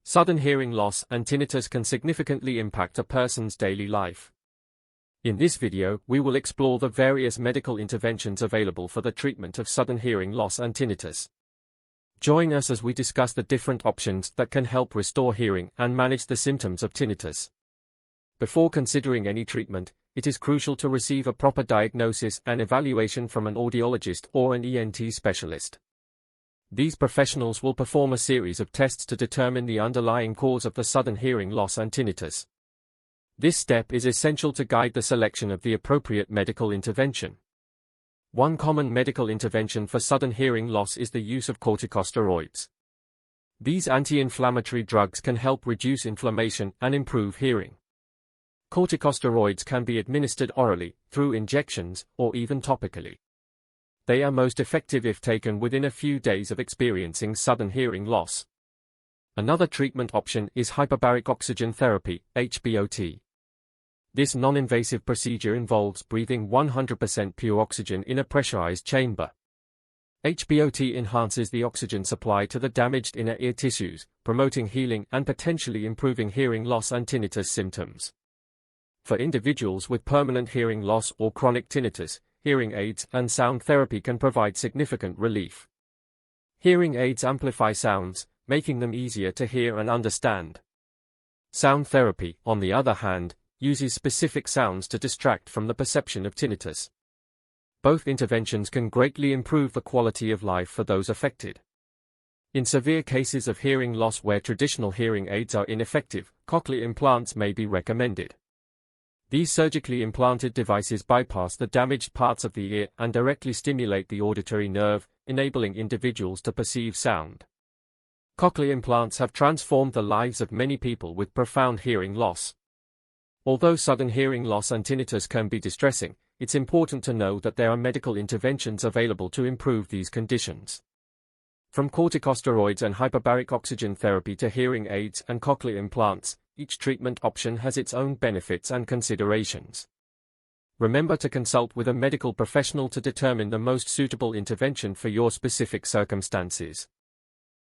Sudden hearing loss and tinnitus can significantly impact a person's daily life. In this video, we will explore the various medical interventions available for the treatment of sudden hearing loss and tinnitus. Join us as we discuss the different options that can help restore hearing and manage the symptoms of tinnitus. Before considering any treatment, it is crucial to receive a proper diagnosis and evaluation from an audiologist or an ENT specialist. These professionals will perform a series of tests to determine the underlying cause of the sudden hearing loss and tinnitus. This step is essential to guide the selection of the appropriate medical intervention. One common medical intervention for sudden hearing loss is the use of corticosteroids. These anti-inflammatory drugs can help reduce inflammation and improve hearing. Corticosteroids can be administered orally, through injections, or even topically. They are most effective if taken within a few days of experiencing sudden hearing loss. Another treatment option is hyperbaric oxygen therapy, HBOT. This non-invasive procedure involves breathing 100% pure oxygen in a pressurized chamber. HBOT enhances the oxygen supply to the damaged inner ear tissues, promoting healing and potentially improving hearing loss and tinnitus symptoms. For individuals with permanent hearing loss or chronic tinnitus, hearing aids and sound therapy can provide significant relief. Hearing aids amplify sounds, making them easier to hear and understand. Sound therapy, on the other hand, uses specific sounds to distract from the perception of tinnitus. Both interventions can greatly improve the quality of life for those affected. In severe cases of hearing loss where traditional hearing aids are ineffective, cochlear implants may be recommended. These surgically implanted devices bypass the damaged parts of the ear and directly stimulate the auditory nerve, enabling individuals to perceive sound. Cochlear implants have transformed the lives of many people with profound hearing loss. Although sudden hearing loss and tinnitus can be distressing, it's important to know that there are medical interventions available to improve these conditions. From corticosteroids and hyperbaric oxygen therapy to hearing aids and cochlear implants, each treatment option has its own benefits and considerations. Remember to consult with a medical professional to determine the most suitable intervention for your specific circumstances.